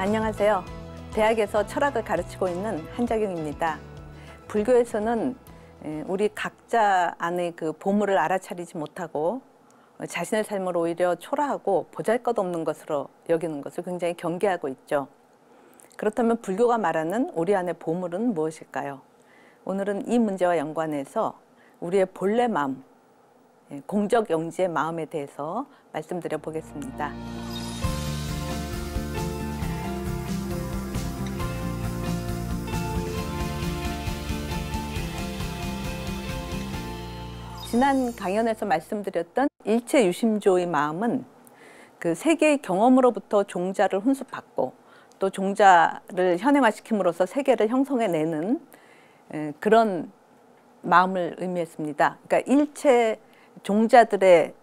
안녕하세요. 대학에서 철학을 가르치고 있는 한자경입니다. 불교에서는 우리 각자 안의 그 보물을 알아차리지 못하고 자신의 삶을 오히려 초라하고 보잘것없는 것으로 여기는 것을 굉장히 경계하고 있죠. 그렇다면 불교가 말하는 우리 안의 보물은 무엇일까요? 오늘은 이 문제와 연관해서 우리의 본래 마음, 공적영지의 마음에 대해서 말씀드려 보겠습니다. 지난 강연에서 말씀드렸던 일체유심조의 마음은 그 세계의 경험으로부터 종자를 훈습받고 또 종자를 현행화시킴으로써 세계를 형성해내는 그런 마음을 의미했습니다. 그러니까 일체 종자들의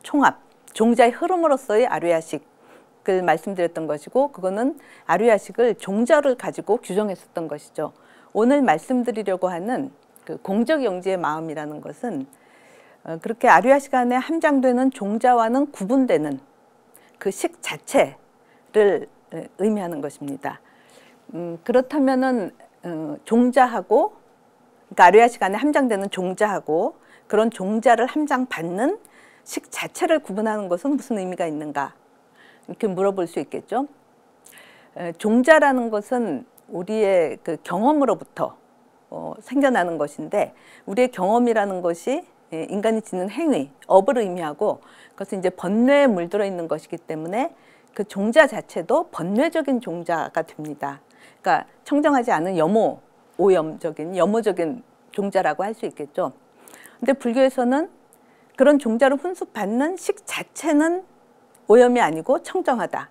총합, 종자의 흐름으로서의 아류야식을 말씀드렸던 것이고, 그거는 아류야식을 종자를 가지고 규정했었던 것이죠. 오늘 말씀드리려고 하는 그 공적영지의 마음이라는 것은 그렇게 아류야식 안에 함장되는 종자와는 구분되는 그 식 자체를 의미하는 것입니다. 그렇다면은 종자하고, 그러니까 아류야식 안에 함장되는 종자하고 그런 종자를 함장받는 식 자체를 구분하는 것은 무슨 의미가 있는가, 이렇게 물어볼 수 있겠죠. 종자라는 것은 우리의 그 경험으로부터 생겨나는 것인데, 우리의 경험이라는 것이 인간이 짓는 행위, 업을 의미하고, 그것은 이제 번뇌에 물들어 있는 것이기 때문에 그 종자 자체도 번뇌적인 종자가 됩니다. 그러니까 청정하지 않은 오염적인, 염오적인 종자라고 할 수 있겠죠. 근데 불교에서는 그런 종자를 훈습받는 식 자체는 오염이 아니고 청정하다.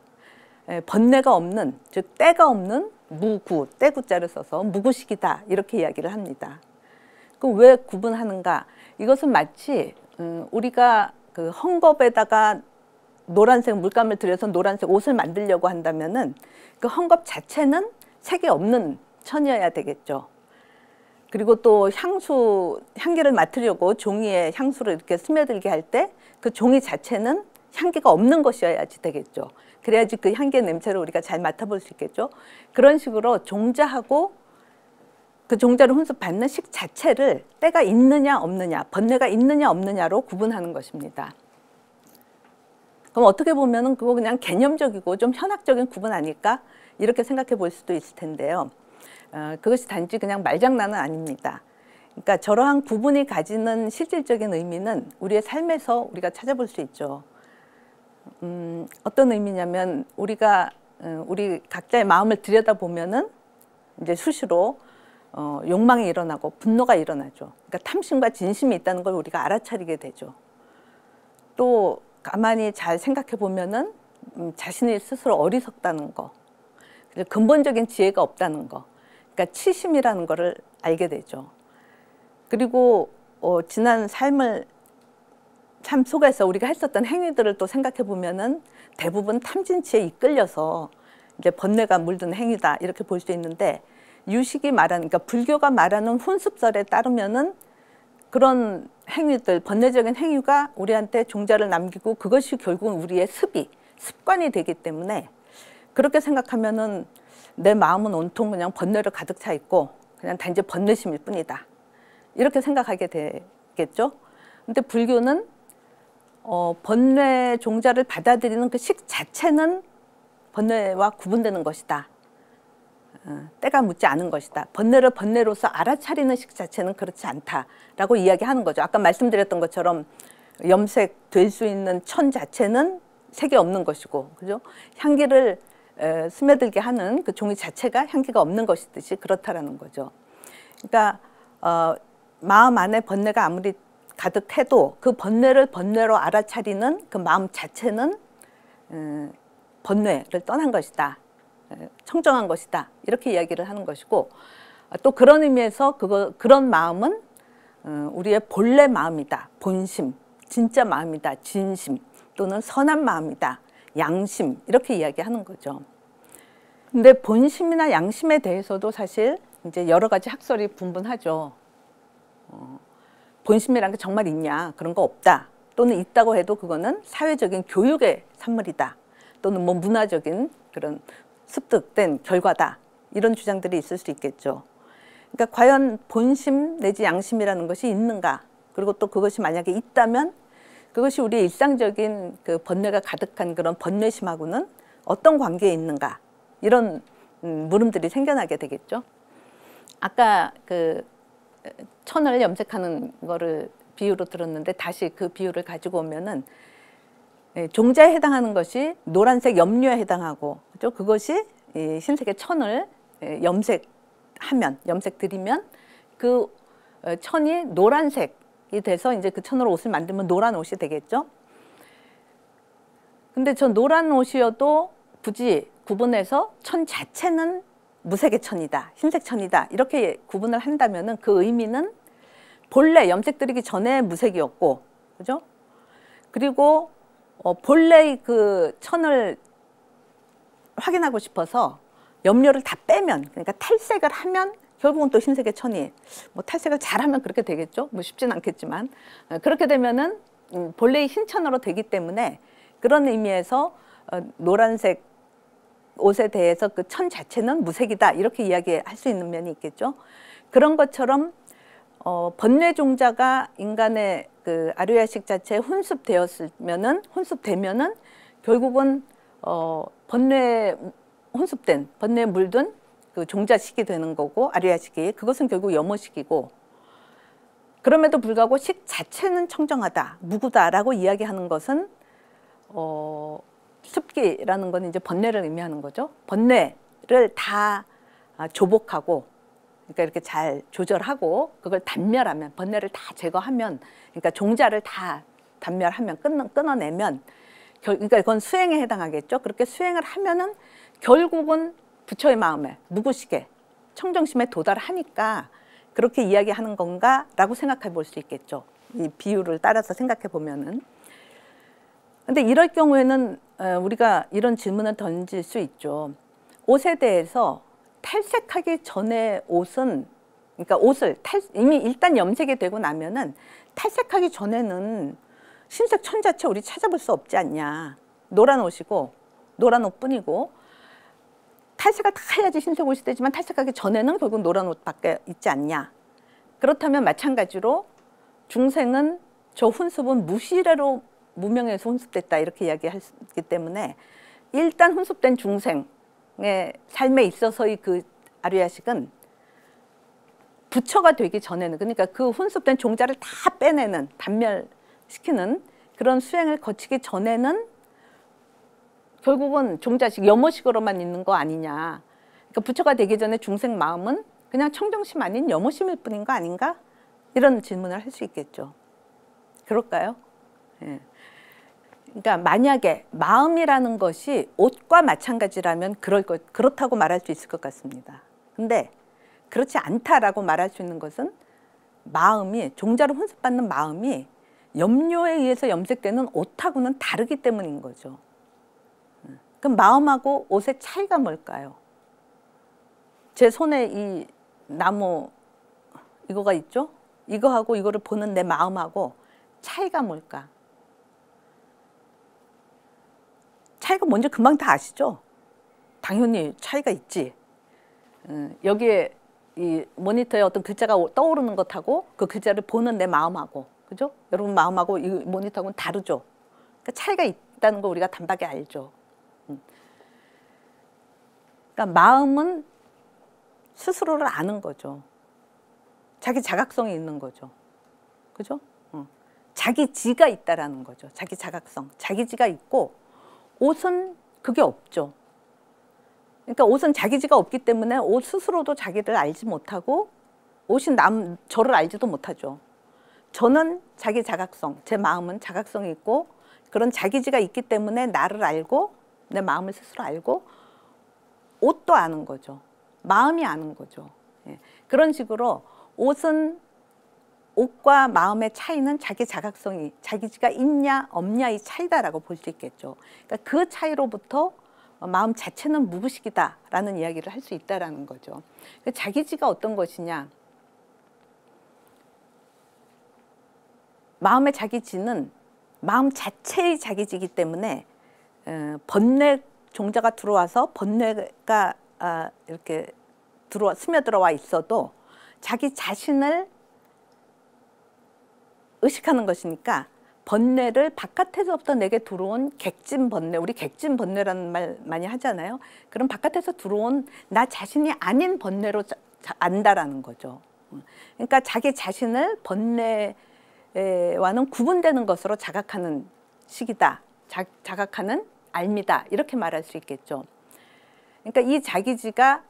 번뇌가 없는, 즉 때가 없는 무구, 때구자를 써서 무구식이다, 이렇게 이야기를 합니다. 그럼 왜 구분하는가? 이것은 마치 우리가 그 헝겊에다가 노란색 물감을 들여서 노란색 옷을 만들려고 한다면은 그 헝겊 자체는 색이 없는 천이어야 되겠죠. 그리고 또 향기를 맡으려고 종이에 향수를 이렇게 스며들게 할 때 그 종이 자체는 향기가 없는 것이어야지 되겠죠. 그래야지 그 향기의 냄새를 우리가 잘 맡아볼 수 있겠죠. 그런 식으로 종자하고 그 종자를 훈습받는 식 자체를 때가 있느냐 없느냐, 번뇌가 있느냐 없느냐로 구분하는 것입니다. 그럼 어떻게 보면은 그거 그냥 개념적이고 좀 현학적인 구분 아닐까, 이렇게 생각해 볼 수도 있을 텐데요. 그것이 단지 그냥 말장난은 아닙니다. 그러니까 저러한 구분이 가지는 실질적인 의미는 우리의 삶에서 우리가 찾아볼 수 있죠. 어떤 의미냐면, 우리가 우리 각자의 마음을 들여다보면은 이제 수시로 욕망이 일어나고 분노가 일어나죠. 그러니까 탐심과 진심이 있다는 걸 우리가 알아차리게 되죠. 또 가만히 잘 생각해 보면은 자신이 스스로 어리석다는 거, 근본적인 지혜가 없다는 거, 그러니까 치심이라는 거를 알게 되죠. 그리고 지난 삶 속에서 우리가 했었던 행위들을 또 생각해 보면은 대부분 탐진치에 이끌려서 이제 번뇌가 물든 행위다, 이렇게 볼 수 있는데, 유식이 말하는, 그러니까 불교가 말하는 훈습설에 따르면은 그런 행위들, 번뇌적인 행위가 우리한테 종자를 남기고 그것이 결국은 우리의 습관이 되기 때문에, 그렇게 생각하면은 내 마음은 온통 그냥 번뇌로 가득 차 있고 그냥 단지 번뇌심일 뿐이다, 이렇게 생각하게 되겠죠. 근데 불교는 번뇌 종자를 받아들이는 그 식 자체는 번뇌와 구분되는 것이다. 때가 묻지 않은 것이다. 번뇌를 번뇌로서 알아차리는 식 자체는 그렇지 않다라고 이야기하는 거죠. 아까 말씀드렸던 것처럼 염색 될 수 있는 천 자체는 색이 없는 것이고, 그죠? 향기를 스며들게 하는 그 종이 자체가 향기가 없는 것이듯이 그렇다라는 거죠. 그러니까 마음 안에 번뇌가 아무리 가득해도 그 번뇌를 번뇌로 알아차리는 그 마음 자체는 번뇌를 떠난 것이다, 청정한 것이다, 이렇게 이야기를 하는 것이고, 또 그런 의미에서 그런 마음은 우리의 본래 마음이다, 본심, 진짜 마음이다, 진심, 또는 선한 마음이다, 양심, 이렇게 이야기하는 거죠. 근데 본심이나 양심에 대해서도 사실 이제 여러 가지 학설이 분분하죠. 본심이라는 게 정말 있냐, 그런 거 없다, 또는 있다고 해도 그거는 사회적인 교육의 산물이다, 또는 뭐 문화적인 그런 습득된 결과다. 이런 주장들이 있을 수 있겠죠. 그러니까 과연 본심 내지 양심이라는 것이 있는가? 그리고 또 그것이 만약에 있다면 그것이 우리의 일상적인 그 번뇌가 가득한 그런 번뇌심하고는 어떤 관계에 있는가? 이런 물음들이 생겨나게 되겠죠. 아까 그 천을 염색하는 거를 비유로 들었는데 다시 그 비유를 가지고 오면은 종자에 해당하는 것이 노란색 염료에 해당하고, 그죠? 그것이 흰색의 천을 염색들이면 그 천이 노란색이 돼서 이제 그 천으로 옷을 만들면 노란 옷이 되겠죠. 근데 저 노란 옷이어도 굳이 구분해서 천 자체는 무색의 천이다, 흰색 천이다 이렇게 구분을 한다면은 그 의미는 본래 염색들이기 전에 무색이었고, 그죠? 그리고 본래의 그 천을 확인하고 싶어서 염료를 다 빼면, 그러니까 탈색을 하면 결국은 또 흰색의 천이, 뭐 탈색을 잘하면 그렇게 되겠죠. 뭐 쉽진 않겠지만 그렇게 되면은 본래의 흰 천으로 되기 때문에 그런 의미에서 노란색 옷에 대해서 그 천 자체는 무색이다 이렇게 이야기할 수 있는 면이 있겠죠. 그런 것처럼 번뇌 종자가 인간의 그 아류야식 자체에 혼습되면은 결국은 번뇌 혼습된 번뇌에 물든 그 종자식이 되는 거고, 아류야식이 그것은 결국 염호식이고, 그럼에도 불구하고 식 자체는 청정하다, 무구다라고 이야기하는 것은 습기라는 건 이제 번뇌를 의미하는 거죠. 번뇌를 다 조복하고, 그러니까 이렇게 잘 조절하고 그걸 단멸하면, 번뇌를 다 제거하면, 그러니까 종자를 다 단멸하면, 끊어내면, 그러니까 그건 수행에 해당하겠죠. 그렇게 수행을 하면은 결국은 부처의 마음에, 무구식에, 청정심에 도달하니까 그렇게 이야기하는 건가라고 생각해 볼 수 있겠죠. 이 비유를 따라서 생각해 보면은. 근데 이럴 경우에는 우리가 이런 질문을 던질 수 있죠. 옷에 대해서 탈색하기 전에 옷은, 그러니까 옷을 이미 일단 염색이 되고 나면은 탈색하기 전에는 흰색 천 자체 우리 찾아볼 수 없지 않냐. 노란 옷이고 노란 옷뿐이고, 탈색을 다 해야지 흰색 옷이 되지만 탈색하기 전에는 결국 노란 옷밖에 있지 않냐. 그렇다면 마찬가지로 중생은 저 혼습은 무시래로 무명에서 혼습됐다 이렇게 이야기하기 때문에 일단 혼습된 중생의 삶에 있어서의 그 아류야식은 부처가 되기 전에는, 그러니까 그 혼습된 종자를 다 빼내는, 단멸시키는 그런 수행을 거치기 전에는 결국은 종자식, 염호식으로만 있는 거 아니냐. 그러니까 부처가 되기 전에 중생 마음은 그냥 청정심 아닌 염호심일 뿐인 거 아닌가? 이런 질문을 할 수 있겠죠. 그럴까요? 예. 그러니까 만약에 마음이라는 것이 옷과 마찬가지라면 그렇다고 말할 수 있을 것 같습니다. 근데 그렇지 않다라고 말할 수 있는 것은 마음이, 종자로 혼습받는 마음이 염료에 의해서 염색되는 옷하고는 다르기 때문인 거죠. 그럼 마음하고 옷의 차이가 뭘까요? 제 손에 이 나무 이거가 있죠? 이거하고 이거를 보는 내 마음하고 차이가 뭘까? 차이가 뭔지 금방 다 아시죠? 당연히 차이가 있지. 여기에 이 모니터에 어떤 글자가 떠오르는 것하고 그 글자를 보는 내 마음하고, 그죠? 여러분 마음하고 이 모니터하고는 다르죠? 그러니까 차이가 있다는 거 우리가 단박에 알죠. 그러니까 마음은 스스로를 아는 거죠. 자기 자각성이 있는 거죠. 그죠? 자기 지가 있다라는 거죠. 자기 자각성, 자기 지가 있고, 옷은 그게 없죠. 그러니까 옷은 자기 지가 없기 때문에 옷 스스로도 자기를 알지 못하고 옷이 저를 알지도 못하죠. 저는 자기 자각성, 제 마음은 자각성이 있고 그런 자기 지가 있기 때문에 나를 알고 내 마음을 스스로 알고 옷도 아는 거죠. 마음이 아는 거죠. 예. 그런 식으로 옷과 마음의 차이는 자기 자각성이, 자기 지가 있냐 없냐의 차이다라고 볼 수 있겠죠. 그러니까 그 차이로부터 마음 자체는 무구식이다라는 이야기를 할 수 있다라는 거죠. 그러니까 자기 지가 어떤 것이냐? 마음의 자기 지는 마음 자체의 자기 지이기 때문에 번뇌 종자가 들어와서 번뇌가 이렇게 스며들어와 있어도 자기 자신을 의식하는 것이니까 번뇌를 바깥에서부터 내게 들어온 객진번뇌, 우리 객진번뇌라는 말 많이 하잖아요. 그럼 바깥에서 들어온 나 자신이 아닌 번뇌로 안다라는 거죠. 그러니까 자기 자신을 번뇌와는 구분되는 것으로 자각하는 식이다. 자각하는 알미다. 이렇게 말할 수 있겠죠. 그러니까 이 자기지가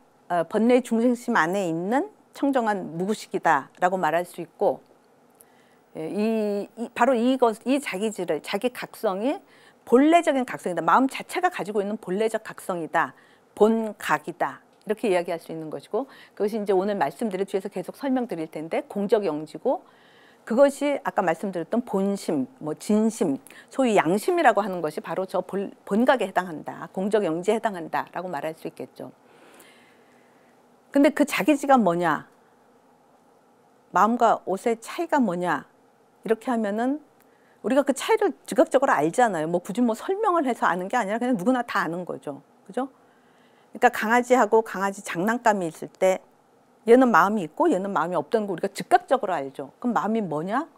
번뇌의 중심심 안에 있는 청정한 무구식이다라고 말할 수 있고, 바로 이 자기지를, 자기 각성이 본래적인 각성이다. 마음 자체가 가지고 있는 본래적 각성이다. 본각이다. 이렇게 이야기할 수 있는 것이고, 그것이 이제 오늘 말씀드릴 뒤에서 계속 설명드릴 텐데, 공적 영지고, 그것이 아까 말씀드렸던 본심, 뭐 진심, 소위 양심이라고 하는 것이 바로 저 본각에 해당한다. 공적 영지에 해당한다라고 말할 수 있겠죠. 근데 그 자기지가 뭐냐? 마음과 옷의 차이가 뭐냐? 이렇게 하면은 우리가 그 차이를 즉각적으로 알잖아요. 뭐 굳이 뭐 설명을 해서 아는 게 아니라 그냥 누구나 다 아는 거죠. 그죠? 그러니까 강아지하고 강아지 장난감이 있을 때 얘는 마음이 있고 얘는 마음이 없다는 거 우리가 즉각적으로 알죠. 그럼 마음이 뭐냐?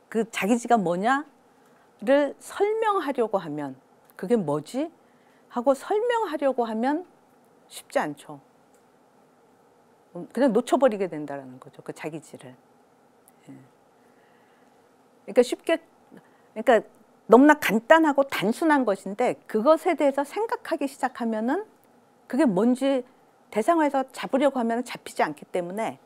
그 자기지가 뭐냐를 설명하려고 하면 그게 뭐지? 하고 설명하려고 하면 쉽지 않죠. 그냥 놓쳐버리게 된다는 거죠. 그 자기지를. 그러니까 너무나 간단하고 단순한 것인데 그것에 대해서 생각하기 시작하면은 그게 뭔지 대상화해서 잡으려고 하면 잡히지 않기 때문에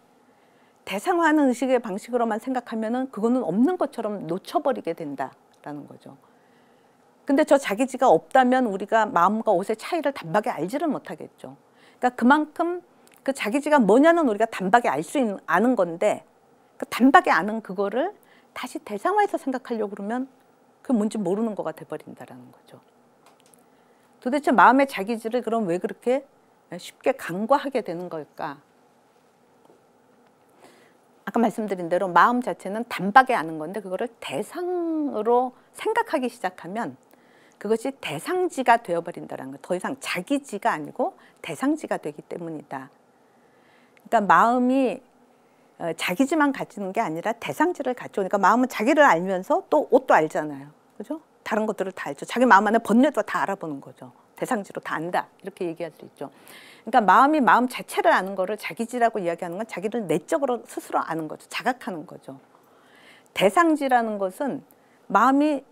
대상화하는 의식의 방식으로만 생각하면은 그거는 없는 것처럼 놓쳐버리게 된다라는 거죠. 근데 저 자기지가 없다면 우리가 마음과 옷의 차이를 단박에 알지를 못하겠죠. 그러니까 그만큼 그 자기지가 뭐냐는 우리가 단박에 아는 건데 그 단박에 아는 그거를 다시 대상화해서 생각하려고 그러면 그게 뭔지 모르는 거가 돼버린다라는 거죠. 도대체 마음의 자기지를 그럼 왜 그렇게 쉽게 간과하게 되는 걸까? 아까 말씀드린 대로 마음 자체는 단박에 아는 건데 그거를 대상으로 생각하기 시작하면 그것이 대상지가 되어버린다는 거예요. 더 이상 자기지가 아니고 대상지가 되기 때문이다. 그러니까 마음이 자기지만 가지는 게 아니라 대상지를 갖죠. 그러니까 마음은 자기를 알면서 또 옷도 알잖아요. 그죠? 다른 것들을 다 알죠. 자기 마음 안에 번뇌도 다 알아보는 거죠. 대상지로 다 안다. 이렇게 얘기할 수 있죠. 그러니까 마음이 마음 자체를 아는 거를 자기지라고 이야기하는 건 자기를 내적으로 스스로 아는 거죠. 자각하는 거죠. 대상지라는 것은 마음이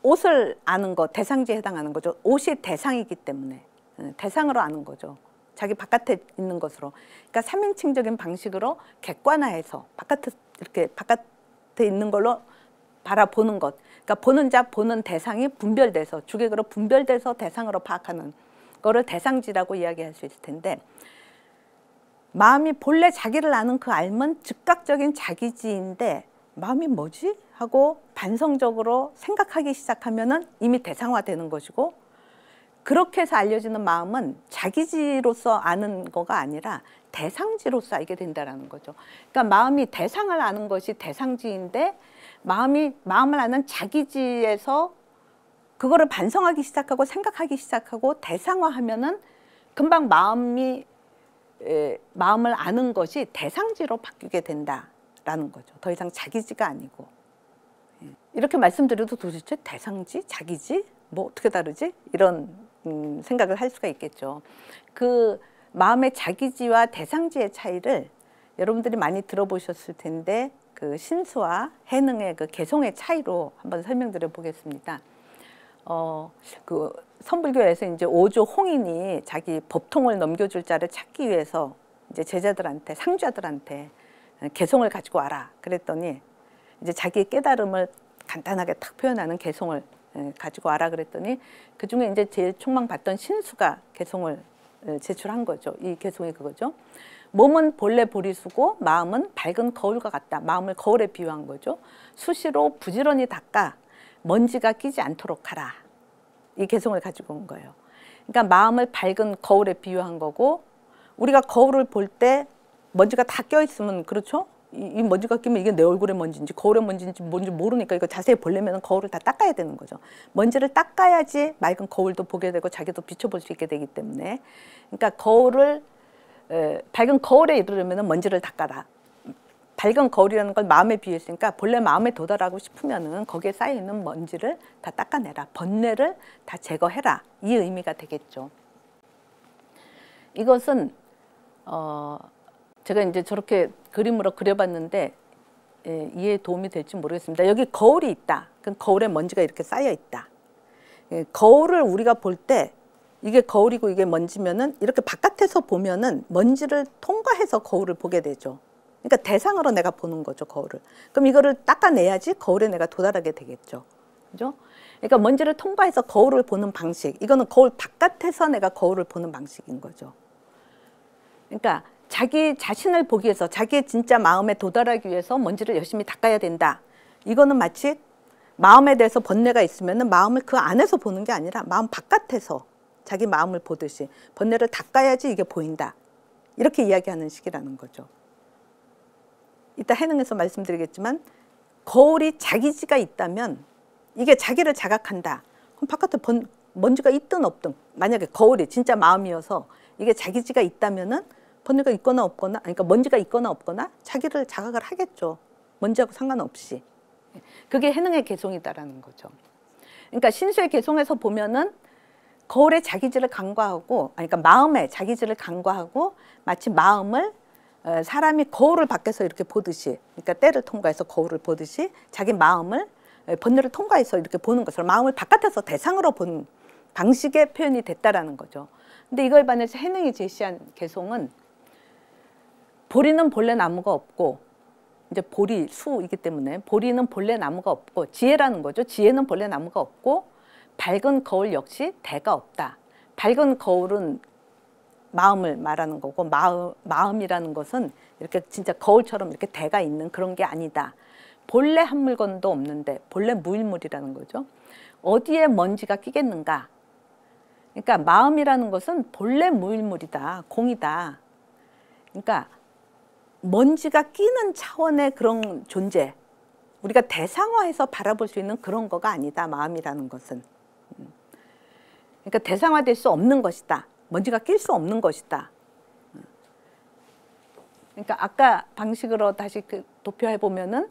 옷을 아는 것, 대상지에 해당하는 거죠. 옷이 대상이기 때문에 대상으로 아는 거죠. 자기 바깥에 있는 것으로. 그러니까 삼인칭적인 방식으로 객관화해서 이렇게 바깥에 있는 걸로 바라보는 것. 그러니까 보는 자, 보는 대상이 분별돼서 주객으로 분별돼서 대상으로 파악하는 거를 대상지라고 이야기할 수 있을 텐데 마음이 본래 자기를 아는 그 알면 즉각적인 자기지인데 마음이 뭐지? 하고 반성적으로 생각하기 시작하면은 이미 대상화되는 것이고 그렇게 해서 알려지는 마음은 자기지로서 아는 거가 아니라 대상지로서 알게 된다는 거죠. 그러니까 마음이 대상을 아는 것이 대상지인데 마음을 아는 자기지에서 그거를 반성하기 시작하고 생각하기 시작하고 대상화하면은 금방 마음을 아는 것이 대상지로 바뀌게 된다라는 거죠. 더 이상 자기지가 아니고. 이렇게 말씀드려도 도대체 대상지, 자기지, 뭐 어떻게 다르지? 이런 생각을 할 수가 있겠죠. 그 마음의 자기지와 대상지의 차이를 여러분들이 많이 들어보셨을 텐데 그 신수와 해능의 그 개성의 차이로 한번 설명드려 보겠습니다. 그 선불교에서 이제 오조 홍인이 자기 법통을 넘겨줄 자를 찾기 위해서 이제 제자들한테 상주자들한테 개성을 가지고 와라 그랬더니 이제 자기의 깨달음을 간단하게 탁 표현하는 개성을 가지고 와라 그랬더니 그 중에 이제 제일 촉망받던 신수가 개성을 제출한 거죠. 이 개성이 그거죠. 몸은 본래 보리수고 마음은 밝은 거울과 같다. 마음을 거울에 비유한 거죠. 수시로 부지런히 닦아 먼지가 끼지 않도록 하라. 이 개성을 가지고 온 거예요. 그러니까 마음을 밝은 거울에 비유한 거고 우리가 거울을 볼 때 먼지가 다 껴있으면 그렇죠? 이 먼지가 끼면 이게 내 얼굴에 먼지인지 거울에 먼지인지 뭔지 모르니까 이거 자세히 보려면 거울을 다 닦아야 되는 거죠. 먼지를 닦아야지 맑은 거울도 보게 되고 자기도 비춰볼 수 있게 되기 때문에, 그러니까 밝은 거울에 이르려면 먼지를 닦아라. 밝은 거울이라는 걸 마음에 비유했으니까 본래 마음에 도달하고 싶으면은 거기에 쌓여 있는 먼지를 다 닦아내라. 번뇌를 다 제거해라. 이 의미가 되겠죠. 이것은 제가 이제 저렇게 그림으로 그려봤는데 이해에 도움이 될지 모르겠습니다. 여기 거울이 있다. 그럼 거울에 먼지가 이렇게 쌓여 있다. 거울을 우리가 볼 때 이게 거울이고 이게 먼지면은 이렇게 바깥에서 보면은 먼지를 통과해서 거울을 보게 되죠. 그러니까 대상으로 내가 보는 거죠, 거울을. 그럼 이거를 닦아내야지 거울에 내가 도달하게 되겠죠. 그죠? 그러니까 먼지를 통과해서 거울을 보는 방식. 이거는 거울 바깥에서 내가 거울을 보는 방식인 거죠. 그러니까 자기 자신을 보기 위해서, 자기의 진짜 마음에 도달하기 위해서 먼지를 열심히 닦아야 된다. 이거는 마치 마음에 대해서 번뇌가 있으면 마음을 그 안에서 보는 게 아니라 마음 바깥에서 자기 마음을 보듯이 번뇌를 닦아야지 이게 보인다. 이렇게 이야기하는 식이라는 거죠. 이따 해능에서 말씀드리겠지만 거울이 자기지가 있다면 이게 자기를 자각한다. 그럼 바깥에 먼지가 있든 없든, 만약에 거울이 진짜 마음이어서 이게 자기지가 있다면은 번뇌가 있거나 없거나, 그러니까 먼지가 있거나 없거나 자기를 자각을 하겠죠. 먼지하고 상관없이. 그게 해능의 개송이다라는 거죠. 그러니까 신수의 개송에서 보면은 거울에 자기지를 간과하고, 그러니까 마음에 자기지를 간과하고 마치 마음을 사람이 거울을 밖에서 이렇게 보듯이, 그러니까 때를 통과해서 거울을 보듯이 자기 마음을 번뇌를 통과해서 이렇게 보는 것을 마음을 바깥에서 대상으로 본 방식의 표현이 됐다라는 거죠. 근데 이거에 반해서 해능이 제시한 개송은 보리는 본래 나무가 없고, 이제 보리 수이기 때문에 보리는 본래 나무가 없고, 지혜라는 거죠. 지혜는 본래 나무가 없고 밝은 거울 역시 대가 없다. 밝은 거울은 마음을 말하는 거고, 마음이라는 것은 이렇게 진짜 거울처럼 이렇게 대가 있는 그런 게 아니다. 본래 한 물건도 없는데 본래 무일물이라는 거죠. 어디에 먼지가 끼겠는가? 그러니까 마음이라는 것은 본래 무일물이다. 공이다. 그러니까 먼지가 끼는 차원의 그런 존재, 우리가 대상화해서 바라볼 수 있는 그런 거가 아니다. 마음이라는 것은. 그러니까 대상화될 수 없는 것이다. 먼지가 낄 수 없는 것이다. 그러니까 아까 방식으로 다시 도표해 보면은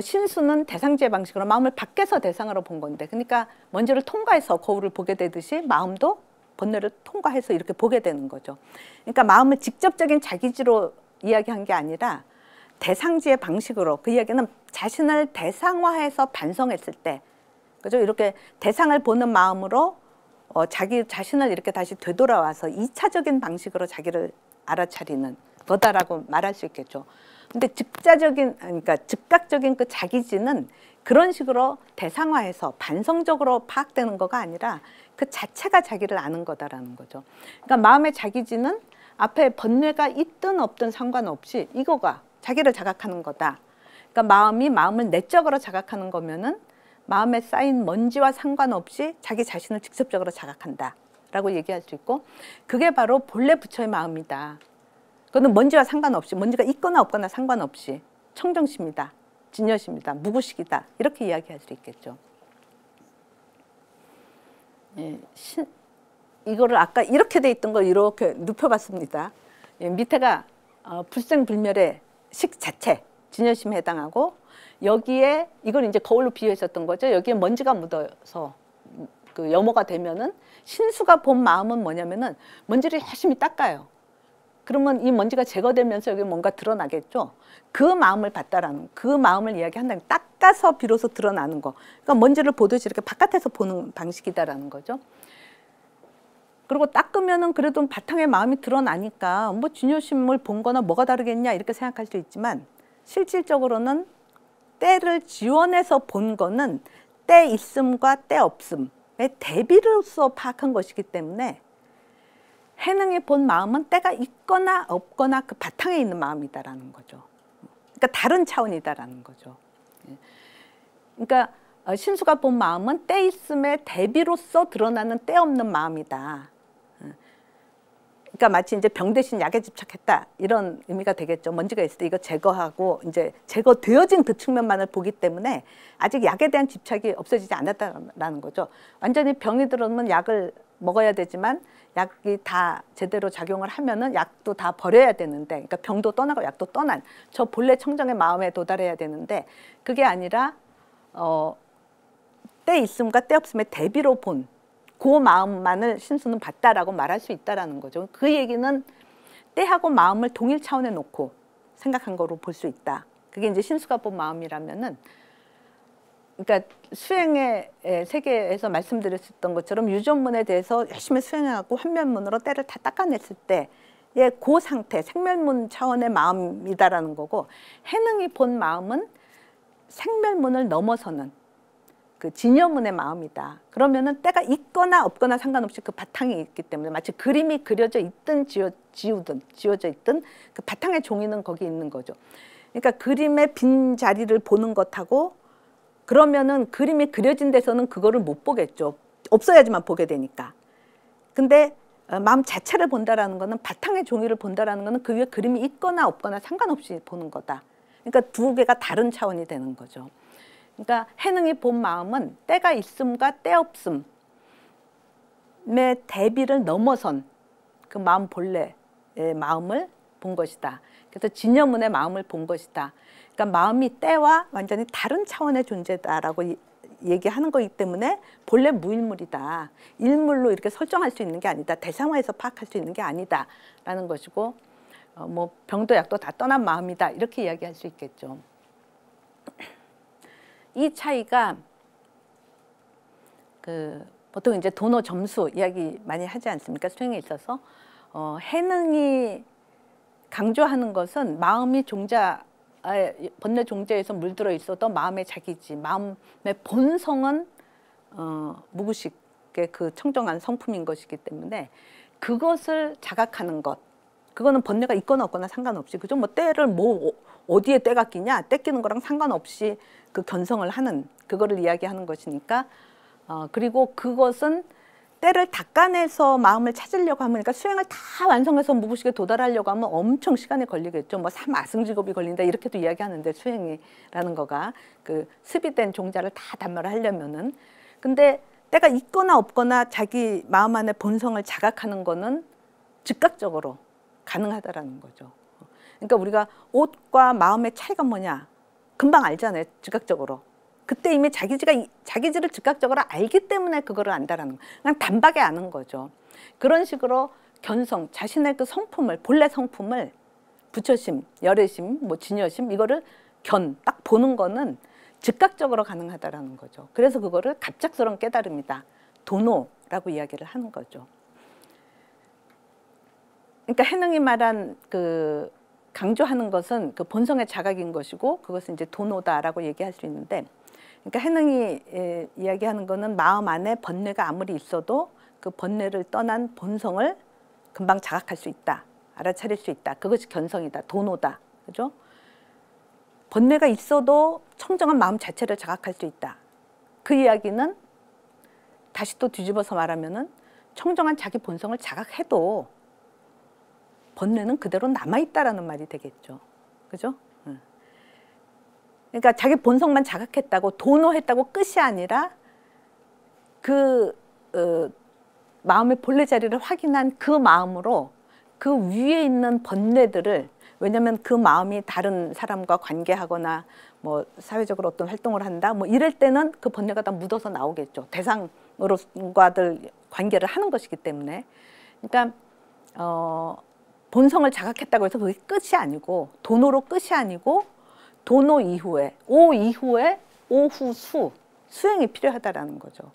신수는 대상지의 방식으로 마음을 밖에서 대상으로 본 건데, 그러니까 먼지를 통과해서 거울을 보게 되듯이 마음도 번뇌를 통과해서 이렇게 보게 되는 거죠. 그러니까 마음을 직접적인 자기지로 이야기한 게 아니라 대상지의 방식으로, 그 이야기는 자신을 대상화해서 반성했을 때, 그죠? 이렇게 대상을 보는 마음으로 자기 자신을 이렇게 다시 되돌아와서 2차적인 방식으로 자기를 알아차리는 거다라고 말할 수 있겠죠. 근데 그러니까 즉각적인 그 자기지는 그런 식으로 대상화해서 반성적으로 파악되는 거가 아니라 그 자체가 자기를 아는 거다라는 거죠. 그러니까 마음의 자기지는 앞에 번뇌가 있든 없든 상관없이 이거가 자기를 자각하는 거다. 그러니까 마음이 마음을 내적으로 자각하는 거면은 마음에 쌓인 먼지와 상관없이 자기 자신을 직접적으로 자각한다 라고 얘기할 수 있고, 그게 바로 본래 부처의 마음이다. 그거는 먼지와 상관없이, 먼지가 있거나 없거나 상관없이 청정심이다, 진여심이다, 무구식이다, 이렇게 이야기할 수 있겠죠. 예, 이거를 아까 이렇게 돼 있던 걸 이렇게 눕혀봤습니다. 예, 밑에가 불생불멸의 식 자체, 진여심에 해당하고, 여기에 이걸 이제 거울로 비유했었던 거죠. 여기에 먼지가 묻어서 그 염호가 되면은 신수가 본 마음은 뭐냐면은 먼지를 열심히 닦아요. 그러면 이 먼지가 제거되면서 여기 뭔가 드러나겠죠. 그 마음을 봤다라는, 그 마음을 이야기한다면 닦아서 비로소 드러나는 거. 그러니까 먼지를 보듯이 이렇게 바깥에서 보는 방식이다라는 거죠. 그리고 닦으면은 그래도 바탕에 마음이 드러나니까 뭐 진여심을 본 거나 뭐가 다르겠냐 이렇게 생각할 수 있지만, 실질적으로는 때를 지원해서 본 거는 때 있음과 때 없음의 대비로서 파악한 것이기 때문에 해능이 본 마음은 때가 있거나 없거나 그 바탕에 있는 마음이다라는 거죠. 그러니까 다른 차원이다라는 거죠. 그러니까 신수가 본 마음은 때 있음의 대비로서 드러나는 때 없는 마음이다. 그러니까 마치 이제 병 대신 약에 집착했다 이런 의미가 되겠죠. 먼지가 있을 때 이거 제거하고 이제 제거되어진 그 측면만을 보기 때문에 아직 약에 대한 집착이 없어지지 않았다라는 거죠. 완전히 병이 들어오면 약을 먹어야 되지만 약이 다 제대로 작용을 하면은 약도 다 버려야 되는데, 그러니까 병도 떠나고 약도 떠난 저 본래 청정의 마음에 도달해야 되는데 그게 아니라 때 있음과 때 없음의 대비로 본 그 마음만을 신수는 봤다라고 말할 수 있다라는 거죠. 그 얘기는 때하고 마음을 동일 차원에 놓고 생각한 거로 볼 수 있다. 그게 이제 신수가 본 마음이라면은, 그러니까 수행의 세계에서 말씀드렸던 것처럼 유전문에 대해서 열심히 수행하고 환멸문으로 때를 다 닦아냈을 때의 그 상태, 생멸문 차원의 마음이다라는 거고, 해능이 본 마음은 생멸문을 넘어서는 그 진여문의 마음이다. 그러면은 때가 있거나 없거나 상관없이 그 바탕이 있기 때문에 마치 그림이 그려져 있든 지워져 있든 그 바탕의 종이는 거기 있는 거죠. 그러니까 그림의 빈 자리를 보는 것하고, 그러면은 그림이 그려진 데서는 그거를 못 보겠죠. 없어야지만 보게 되니까. 근데 마음 자체를 본다라는 거는, 바탕의 종이를 본다라는 거는 그 위에 그림이 있거나 없거나 상관없이 보는 거다. 그러니까 두 개가 다른 차원이 되는 거죠. 그러니까 해능이 본 마음은 때가 있음과 때 없음의 대비를 넘어선 그 마음 본래의 마음을 본 것이다. 그래서 진여문의 마음을 본 것이다. 그러니까 마음이 때와 완전히 다른 차원의 존재다라고 얘기하는 거기 때문에 본래 무일물이다. 일물로 이렇게 설정할 수 있는 게 아니다. 대상화해서 파악할 수 있는 게 아니다라는 것이고, 뭐 병도 약도 다 떠난 마음이다. 이렇게 이야기할 수 있겠죠. 이 차이가 보통 이제 도노 점수 이야기 많이 하지 않습니까? 수행에 있어서 해능이 강조하는 것은 마음이 번뇌 종자에서 물들어 있어도 마음의 자기지, 마음의 본성은 무구식의 그 청정한 성품인 것이기 때문에 그것을 자각하는 것, 그거는 번뇌가 있거나 없거나 상관없이, 그죠? 뭐 때를 어디에 때가 끼냐, 때 끼는 거랑 상관없이 그 견성을 하는, 그거를 이야기하는 것이니까, 그리고 그것은 때를 닦아내서 마음을 찾으려고 하면, 그러니까 수행을 다 완성해서 무구식에 도달하려고 하면 엄청 시간이 걸리겠죠. 뭐 삼아승직업이 걸린다 이렇게도 이야기하는데, 수행이라는 거가 그 습입된 종자를 다 단말하려면은. 근데 때가 있거나 없거나 자기 마음 안의 본성을 자각하는 거는 즉각적으로 가능하다라는 거죠. 그러니까 우리가 옷과 마음의 차이가 뭐냐 금방 알잖아요. 즉각적으로. 그때 이미 자기지를 즉각적으로 알기 때문에 그거를 안다라는 거예요. 그냥 단박에 아는 거죠. 그런 식으로 견성, 자신의 그 성품을, 본래 성품을, 부처심, 열애심, 뭐 진여심, 이거를 딱 보는 거는 즉각적으로 가능하다라는 거죠. 그래서 그거를 갑작스러운 깨달음이다, 도노라고 이야기를 하는 거죠. 그러니까 해능이 말한 그 강조하는 것은 그 본성의 자각인 것이고, 그것은 이제 도노다라고 얘기할 수 있는데, 그러니까 해능이 이야기하는 거는 마음 안에 번뇌가 아무리 있어도 그 번뇌를 떠난 본성을 금방 자각할 수 있다, 알아차릴 수 있다. 그것이 견성이다, 도노다, 그죠? 번뇌가 있어도 청정한 마음 자체를 자각할 수 있다. 그 이야기는 다시 또 뒤집어서 말하면은 청정한 자기 본성을 자각해도 번뇌는 그대로 남아있다라는 말이 되겠죠. 그죠? 그러니까 자기 본성만 자각했다고, 도노했다고 끝이 아니라 그 마음의 본래 자리를 확인한 그 마음으로 그 위에 있는 번뇌들을, 왜냐하면 그 마음이 다른 사람과 관계하거나 뭐 사회적으로 어떤 활동을 한다, 뭐 이럴 때는 그 번뇌가 다 묻어서 나오겠죠. 대상으로과들 관계를 하는 것이기 때문에. 그러니까 본성을 자각했다고 해서 그게 끝이 아니고, 도노로 끝이 아니고, 도노 이후에, 오후 수행이 필요하다라는 거죠.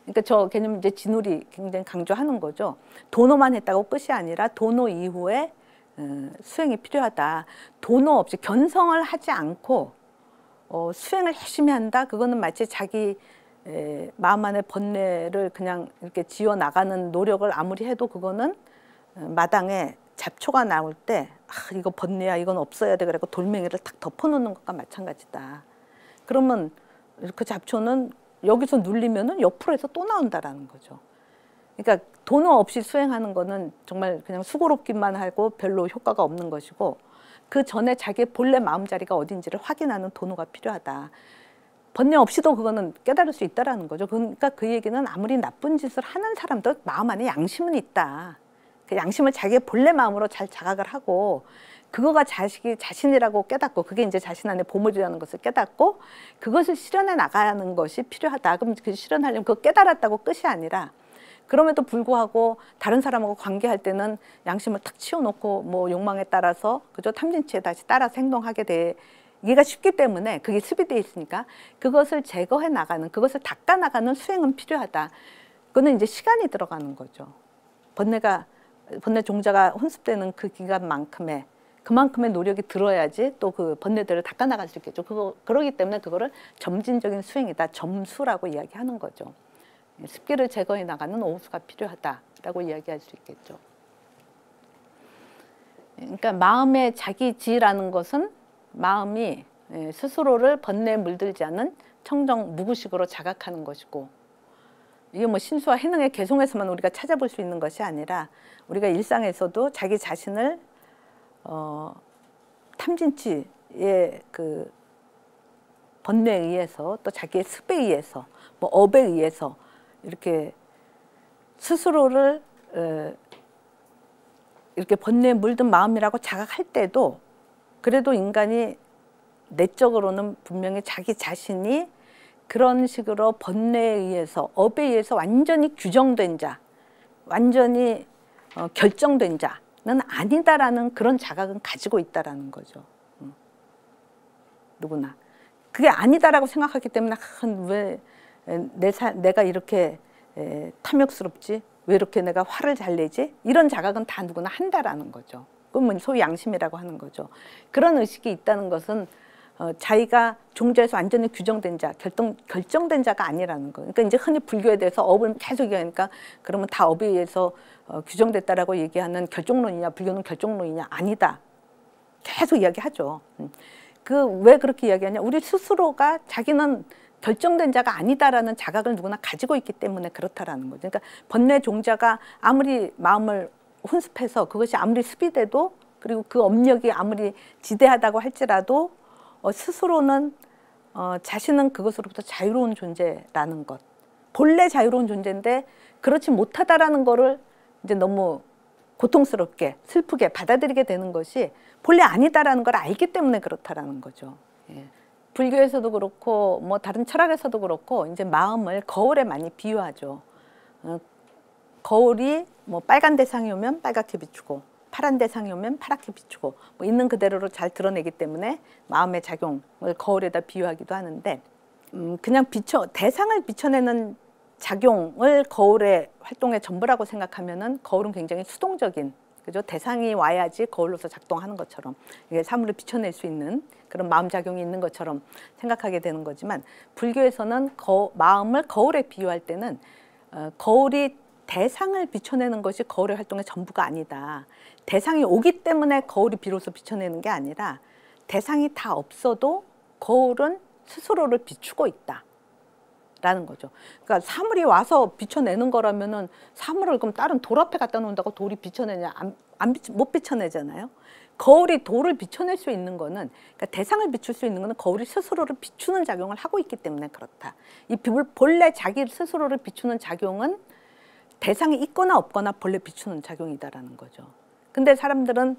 그러니까 저 개념 이제 진울이 굉장히 강조하는 거죠. 도노만 했다고 끝이 아니라 도노 이후에 수행이 필요하다. 도노 없이 견성을 하지 않고 수행을 열심히 한다. 그거는 마치 자기 마음 안의 번뇌를 그냥 이렇게 지어 나가는 노력을 아무리 해도 그거는 마당에 잡초가 나올 때 이거 번뇌야, 이건 없어야 돼, 그래서 돌멩이를 탁 덮어놓는 것과 마찬가지다. 그러면 그 잡초는 여기서 눌리면은 옆으로 해서 또 나온다라는 거죠. 그러니까 도노 없이 수행하는 거는 정말 그냥 수고롭기만 하고 별로 효과가 없는 것이고, 그 전에 자기의 본래 마음자리가 어딘지를 확인하는 도노가 필요하다. 번뇌 없이도 그거는 깨달을 수 있다라는 거죠. 그러니까 그 얘기는 아무리 나쁜 짓을 하는 사람도 마음 안에 양심은 있다. 그 양심을 자기의 본래 마음으로 잘 자각을 하고, 그거가 자신이라고 깨닫고, 그게 이제 자신 안에 보물이라는 것을 깨닫고 그것을 실현해 나가는 것이 필요하다. 그럼 그 실현하려면 그거 깨달았다고 끝이 아니라, 그럼에도 불구하고 다른 사람하고 관계할 때는 양심을 탁 치워놓고 뭐 욕망에 따라서 그저 탐진치에 다시 따라서 행동하게 되기가 쉽기 때문에, 그게 습이 돼 있으니까 그것을 제거해 나가는, 그것을 닦아 나가는 수행은 필요하다. 그거는 이제 시간이 들어가는 거죠. 번뇌 종자가 혼습되는 그 기간만큼의 그만큼의 노력이 들어야지 또 그 번뇌들을 닦아 나갈 수 있겠죠. 그러기 때문에 그거를 점진적인 수행이다, 점수라고 이야기하는 거죠. 습기를 제거해 나가는 오수가 필요하다라고 이야기할 수 있겠죠. 그러니까 마음의 자기지라는 것은 마음이 스스로를 번뇌에 물들지 않은 청정 무구식으로 자각하는 것이고, 이게 뭐 신수와 해능의 개송에서만 우리가 찾아볼 수 있는 것이 아니라 우리가 일상에서도 자기 자신을 탐진치의 그 번뇌에 의해서, 또 자기의 습에 의해서, 뭐 업에 의해서 이렇게 스스로를 이렇게 번뇌에 물든 마음이라고 자각할 때도, 그래도 인간이 내적으로는 분명히 자기 자신이 그런 식으로 번뇌에 의해서, 업에 의해서 완전히 규정된 자, 완전히 결정된 자는 아니다라는 그런 자각은 가지고 있다라는 거죠. 누구나. 그게 아니다라고 생각하기 때문에 왜 내가 이렇게 탐욕스럽지? 왜 이렇게 내가 화를 잘 내지? 이런 자각은 다 누구나 한다라는 거죠. 그건 소위 양심이라고 하는 거죠. 그런 의식이 있다는 것은 자기가 종자에서 완전히 규정된 자, 결정된 자가 아니라는 거예요. 그러니까 이제 흔히 불교에 대해서 업을 계속 얘기하니까, 그러면 다 업에 의해서 규정됐다라고 얘기하는 결정론이냐, 불교는 결정론이냐, 아니다. 계속 이야기하죠. 왜 그렇게 이야기하냐? 우리 스스로가 자기는 결정된 자가 아니다라는 자각을 누구나 가지고 있기 때문에 그렇다라는 거죠. 그러니까 번뇌 종자가 아무리 마음을 혼습해서 그것이 아무리 습이돼도, 그리고 그 업력이 아무리 지대하다고 할지라도 스스로는 자신은 그것으로부터 자유로운 존재라는 것, 본래 자유로운 존재인데 그렇지 못하다라는 거를 이제 너무 고통스럽게 슬프게 받아들이게 되는 것이 본래 아니다라는 걸 알기 때문에 그렇다라는 거죠. 예. 불교에서도 그렇고 뭐 다른 철학에서도 그렇고 이제 마음을 거울에 많이 비유하죠. 거울이 뭐 빨간 대상이 오면 빨갛게 비추고 파란 대상이 오면 파랗게 비추고, 뭐 있는 그대로를 잘 드러내기 때문에 마음의 작용을 거울에다 비유하기도 하는데, 그냥 대상을 비춰내는 작용을 거울의 활동의 전부라고 생각하면은 거울은 굉장히 수동적인, 그죠? 대상이 와야지 거울로서 작동하는 것처럼, 이게 사물을 비춰낼 수 있는 그런 마음 작용이 있는 것처럼 생각하게 되는 거지만, 불교에서는 마음을 거울에 비유할 때는 거울이 대상을 비춰내는 것이 거울의 활동의 전부가 아니다. 대상이 오기 때문에 거울이 비로소 비춰내는 게 아니라, 대상이 다 없어도 거울은 스스로를 비추고 있다 라는 거죠. 그러니까 사물이 와서 비춰내는 거라면은 사물을 그럼 다른 돌 앞에 갖다 놓는다고 돌이 비춰내냐? 못 비춰내잖아요. 거울이 돌을 비춰낼 수 있는 거는, 그러니까 대상을 비출 수 있는 거는 거울이 스스로를 비추는 작용을 하고 있기 때문에 그렇다. 이 본래 자기 스스로를 비추는 작용은 대상이 있거나 없거나 본래 비추는 작용이다라는 거죠. 근데 사람들은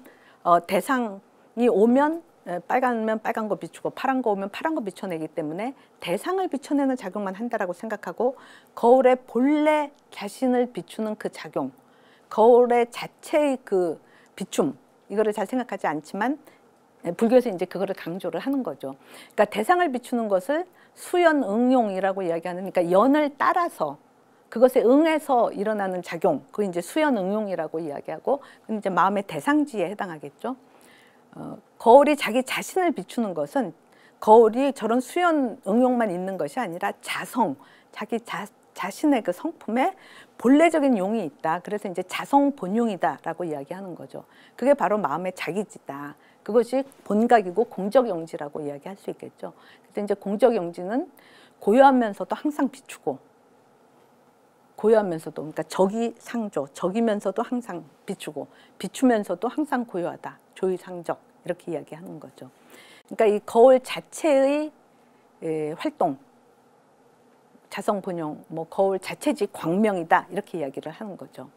대상이 오면 빨간면 빨간 거 비추고 파란 거 오면 파란 거 비춰내기 때문에 대상을 비춰내는 작용만 한다라고 생각하고, 거울의 본래 자신을 비추는 그 작용, 거울의 자체의 그 비춤, 이거를 잘 생각하지 않지만 불교에서 이제 그거를 강조를 하는 거죠. 그러니까 대상을 비추는 것을 수연응용이라고 이야기하는, 그러니까 연을 따라서 그것에 응해서 일어나는 작용, 그게 이제 수연응용이라고 이야기하고, 그건 이제 마음의 대상지에 해당하겠죠. 거울이 자기 자신을 비추는 것은 거울이 저런 수연응용만 있는 것이 아니라 자성, 자기 자신의 그 성품에 본래적인 용이 있다. 그래서 이제 자성본용이다라고 이야기하는 거죠. 그게 바로 마음의 자기지다. 그것이 본각이고 공적영지라고 이야기할 수 있겠죠. 그래서 이제 공적영지는 고요하면서도 항상 비추고, 고요하면서도, 그러니까 적이상조, 적이면서도 항상 비추고 비추면서도 항상 고요하다. 조의상적 이렇게 이야기하는 거죠. 그러니까 이 거울 자체의 활동, 자성본용, 뭐 거울 자체지 광명이다 이렇게 이야기를 하는 거죠.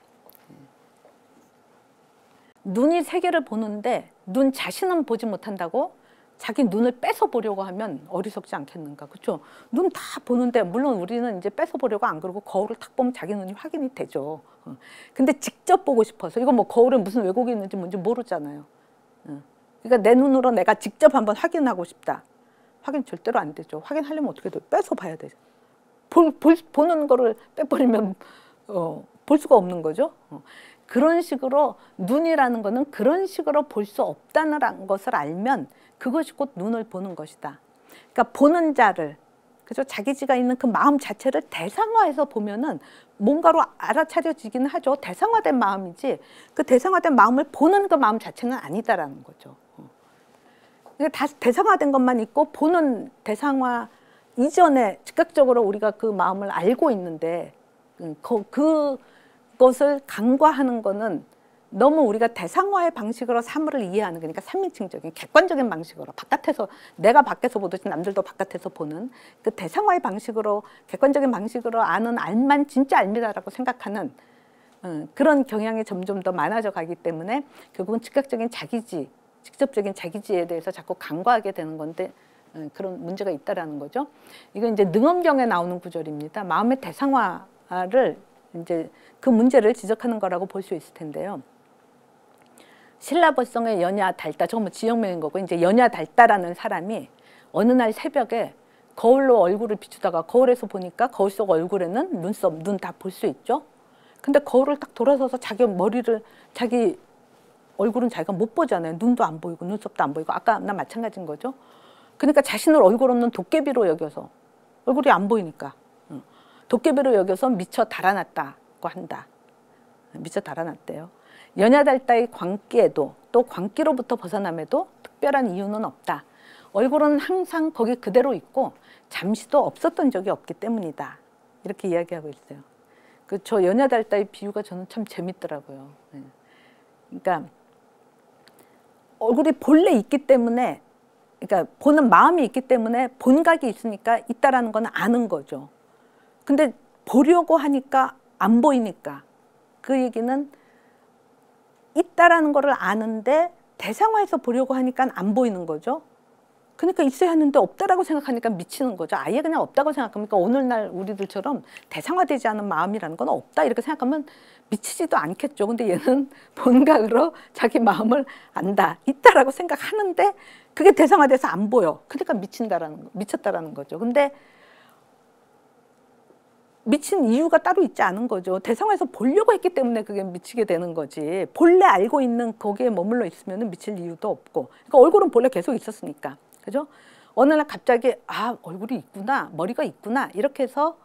눈이 세계를 보는데 눈 자신은 보지 못한다고 자기 눈을 뺏어 보려고 하면 어리석지 않겠는가, 그렇죠? 눈 다 보는데, 물론 우리는 이제 뺏어 보려고 안 그러고 거울을 딱 보면 자기 눈이 확인이 되죠. 근데 직접 보고 싶어서, 이거 뭐 거울에 무슨 왜곡이 있는지 뭔지 모르잖아요. 그러니까 내 눈으로 내가 직접 한번 확인하고 싶다. 확인 절대로 안 되죠. 확인하려면 어떻게 돼요? 뺏어 봐야 되죠. 보는 거를 빼버리면 볼 수가 없는 거죠. 그런 식으로 눈이라는 거는 그런 식으로 볼 수 없다는 것을 알면 그것이 곧 눈을 보는 것이다. 그러니까 보는 자를, 그죠? 자기지가 있는 그 마음 자체를 대상화해서 보면은 뭔가로 알아차려지기는 하죠. 대상화된 마음이지 그 대상화된 마음을 보는 그 마음 자체는 아니다라는 거죠. 다 대상화된 것만 있고 보는 대상화 이전에 즉각적으로 우리가 그 마음을 알고 있는데 그것을 간과하는 거는 너무 우리가 대상화의 방식으로 사물을 이해하는 거니까 삼인칭적인 객관적인 방식으로 바깥에서 내가 밖에서 보듯이 남들도 바깥에서 보는 그 대상화의 방식으로 객관적인 방식으로 아는 알만 진짜 알미다라고 생각하는 그런 경향이 점점 더 많아져 가기 때문에 결국은 즉각적인 자기지, 직접적인 자기지에 대해서 자꾸 간과하게 되는 건데 그런 문제가 있다라는 거죠. 이건 이제 능엄경에 나오는 구절입니다. 마음의 대상화를 이제 그 문제를 지적하는 거라고 볼 수 있을 텐데요. 신라벌성의 연야달다, 저건 뭐 지역명인 거고, 이제 연야달다라는 사람이 어느 날 새벽에 거울로 얼굴을 비추다가 거울에서 보니까 거울 속 얼굴에는 눈썹, 눈 다 볼 수 있죠. 근데 거울을 딱 돌아서서 자기 머리를, 자기 얼굴은 자기가 못 보잖아요. 눈도 안 보이고 눈썹도 안 보이고 아까나 마찬가지인 거죠. 그러니까 자신을 얼굴 없는 도깨비로 여겨서, 얼굴이 안 보이니까 도깨비로 여겨서 미쳐 달아났다고 한다. 미쳐 달아났대요. 연야달다의 광기에도, 또 광기로부터 벗어남에도 특별한 이유는 없다. 얼굴은 항상 거기 그대로 있고 잠시도 없었던 적이 없기 때문이다. 이렇게 이야기하고 있어요. 저 연야달다의 비유가 저는 참 재밌더라고요. 그러니까 얼굴이 본래 있기 때문에, 그러니까 보는 마음이 있기 때문에 본각이 있으니까 있다라는 건 아는 거죠. 근데 보려고 하니까 안 보이니까, 그 얘기는 있다라는 거를 아는데 대상화해서 보려고 하니까 안 보이는 거죠. 그러니까 있어야 하는데 없다라고 생각하니까 미치는 거죠. 아예 그냥 없다고 생각하니까 오늘날 우리들처럼 대상화되지 않은 마음이라는 건 없다 이렇게 생각하면 미치지도 않겠죠. 근데 얘는 본각으로 자기 마음을 안다, 있다라고 생각하는데 그게 대상화돼서 안 보여. 그러니까 미쳤다라는 거죠. 근데 미친 이유가 따로 있지 않은 거죠. 대상화해서 보려고 했기 때문에 그게 미치게 되는 거지. 본래 알고 있는 거기에 머물러 있으면 미칠 이유도 없고. 그러니까 얼굴은 본래 계속 있었으니까. 그죠? 어느 날 갑자기 얼굴이 있구나, 머리가 있구나 이렇게 해서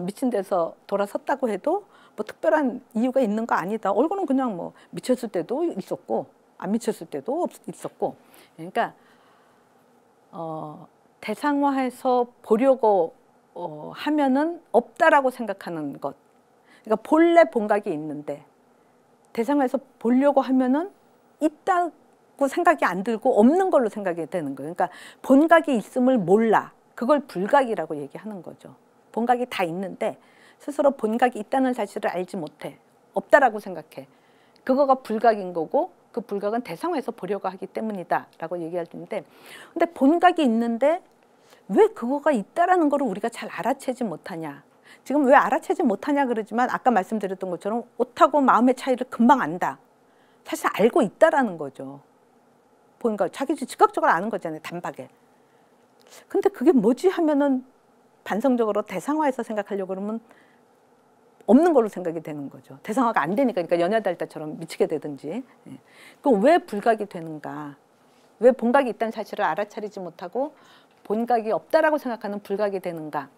미친 데서 돌아섰다고 해도 뭐 특별한 이유가 있는 거 아니다. 얼굴은 그냥 뭐 미쳤을 때도 있었고 안 미쳤을 때도 있었고. 그러니까 대상화해서 보려고 하면은 없다라고 생각하는 것. 그러니까 본래 본각이 있는데 대상화해서 보려고 하면은 있다고 생각이 안 들고 없는 걸로 생각이 되는 거예요. 그러니까 본각이 있음을 몰라. 그걸 불각이라고 얘기하는 거죠. 본각이 다 있는데 스스로 본각이 있다는 사실을 알지 못해. 없다라고 생각해. 그거가 불각인 거고 그 불각은 대상화해서 보려고 하기 때문이다 라고 얘기할 텐데, 근데 본각이 있는데 왜 그거가 있다라는 거를 우리가 잘 알아채지 못하냐. 지금 왜 알아채지 못하냐 그러지만 아까 말씀드렸던 것처럼 옷하고 마음의 차이를 금방 안다. 사실 알고 있다라는 거죠. 보니까 자기 즉각적으로 아는 거잖아요, 단박에. 근데 그게 뭐지 하면은 반성적으로 대상화해서 생각하려고 그러면 없는 걸로 생각이 되는 거죠. 대상화가 안 되니까. 그러니까 연야달다처럼 미치게 되든지. 그럼 왜 불각이 되는가? 왜 본각이 있다는 사실을 알아차리지 못하고 본각이 없다라고 생각하는 불각이 되는가?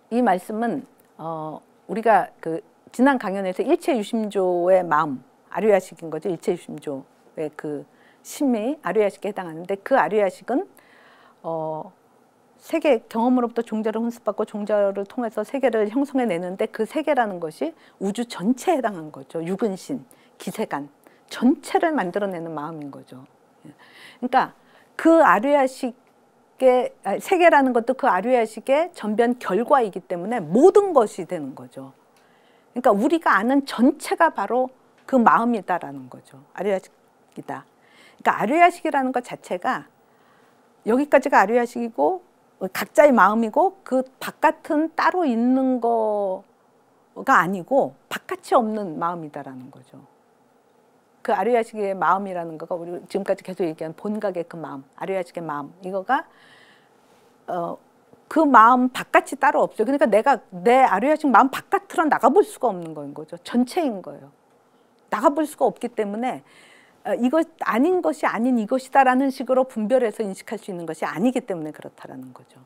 이 말씀은 우리가 그 지난 강연에서 일체유심조의 마음, 아류야식인 거죠. 일체유심조의 그 심이 아류야식에 해당하는데, 그 아류야식은 세계 경험으로부터 종자를 혼습받고 종자를 통해서 세계를 형성해내는데 그 세계라는 것이 우주 전체에 해당한 거죠. 육은신, 기세간 전체를 만들어내는 마음인 거죠. 그러니까 그 아류야식의 세계라는 것도 그 아류야식의 전변 결과이기 때문에 모든 것이 되는 거죠. 그러니까 우리가 아는 전체가 바로 그 마음이다라는 거죠. 아류야식이다. 그러니까 아류야식이라는 것 자체가 여기까지가 아류야식이고 각자의 마음이고 그 바깥은 따로 있는 거가 아니고 바깥이 없는 마음이다라는 거죠. 그 아류야식의 마음이라는 거가 우리 지금까지 계속 얘기한 본각의 그 마음, 아류야식의 마음 이거가 그 마음 바깥이 따로 없어요. 그러니까 내가 내 아류야식 마음 바깥으로 나가볼 수가 없는 거죠. 전체인 거예요. 나가볼 수가 없기 때문에 이것 아닌 것이 아닌 이것이다라는 식으로 분별해서 인식할 수 있는 것이 아니기 때문에 그렇다라는 거죠.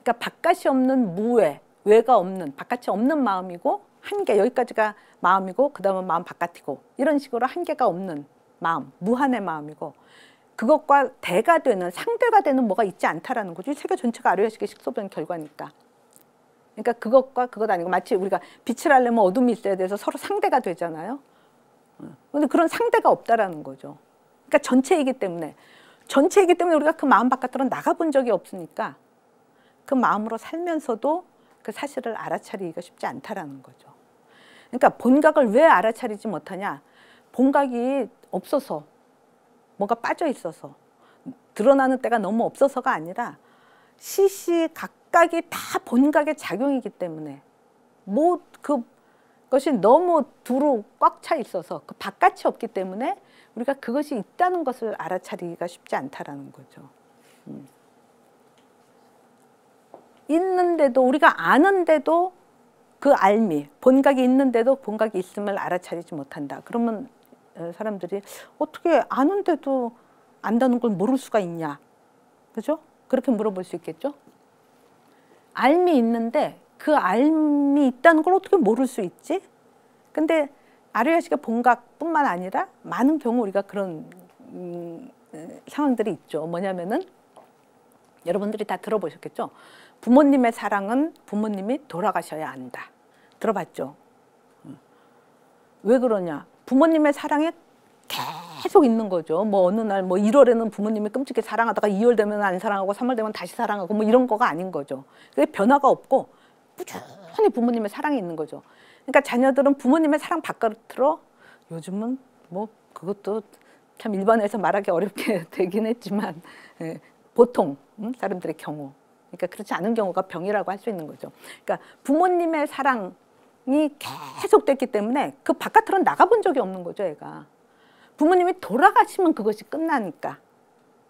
그러니까 바깥이 없는 무외, 외가 없는 바깥이 없는 마음이고 한계 여기까지가 마음이고 그 다음은 마음 바깥이고 이런 식으로 한계가 없는 마음, 무한의 마음이고 그것과 대가 되는 상대가 되는 뭐가 있지 않다라는 거죠. 세계 전체가 아류야식의 식소변 결과니까. 그러니까 그것과 그것 아니고 마치 우리가 빛을 하려면 어둠이 있어야 돼서 서로 상대가 되잖아요. 근데 그런 상대가 없다라는 거죠. 그러니까 전체이기 때문에 우리가 그 마음 바깥으로 나가본 적이 없으니까 그 마음으로 살면서도 그 사실을 알아차리기가 쉽지 않다라는 거죠. 그러니까 본각을 왜 알아차리지 못하냐? 본각이 없어서 뭐가 빠져 있어서 드러나는 때가 너무 없어서가 아니라 시시각각이 다 본각의 작용이기 때문에 뭐 그것이 너무 두루 꽉 차 있어서 그 바깥이 없기 때문에 우리가 그것이 있다는 것을 알아차리기가 쉽지 않다라는 거죠. 있는데도 우리가 아는데도 그 알미, 본각이 있는데도 본각이 있음을 알아차리지 못한다. 그러면 사람들이 어떻게 아는데도 안다는 걸 모를 수가 있냐? 그죠? 그렇게 물어볼 수 있겠죠? 알미 있는데 그 알미 있다는 걸 어떻게 모를 수 있지? 근데 아류야식의 본각뿐만 아니라 많은 경우 우리가 그런 상황들이 있죠. 뭐냐면은 여러분들이 다 들어보셨겠죠? 부모님의 사랑은 부모님이 돌아가셔야 한다. 들어봤죠? 왜 그러냐? 부모님의 사랑에 계속 있는 거죠. 뭐 어느 날 뭐 1월에는 부모님이 끔찍히 사랑하다가 2월 되면 안 사랑하고 3월 되면 다시 사랑하고 뭐 이런 거가 아닌 거죠. 그게 변화가 없고 꾸준히 부모님의 사랑이 있는 거죠. 그러니까 자녀들은 부모님의 사랑 바깥으로 요즘은 뭐 그것도 참 일반에서 말하기 어렵게 되긴 했지만 보통 사람들의 경우 그러니까 그렇지 않은 경우가 병이라고 할 수 있는 거죠. 그러니까 부모님의 사랑이 계속됐기 때문에 그 바깥으로 나가본 적이 없는 거죠, 애가. 부모님이 돌아가시면 그것이 끝나니까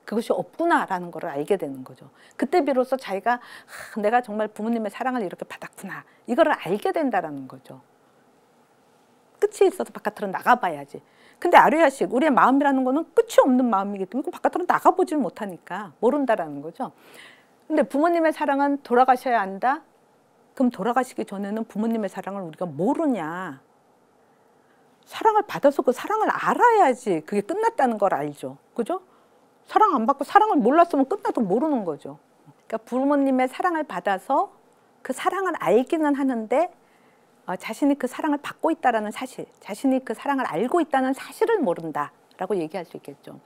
그것이 없구나라는 걸 알게 되는 거죠. 그때 비로소 자기가 내가 정말 부모님의 사랑을 이렇게 받았구나 이거를 알게 된다라는 거죠. 끝이 있어서 바깥으로 나가봐야지. 근데 아류야식, 우리의 마음이라는 거는 끝이 없는 마음이기 때문에 바깥으로 나가보질 못하니까 모른다라는 거죠. 근데 부모님의 사랑은 돌아가셔야 한다? 그럼 돌아가시기 전에는 부모님의 사랑을 우리가 모르냐? 사랑을 받아서 그 사랑을 알아야지 그게 끝났다는 걸 알죠. 그죠? 사랑 안 받고 사랑을 몰랐으면 끝나도 모르는 거죠. 그러니까 부모님의 사랑을 받아서 그 사랑을 알기는 하는데 자신이 그 사랑을 받고 있다는 사실, 자신이 그 사랑을 알고 있다는 사실을 모른다라고 얘기할 수 있겠죠.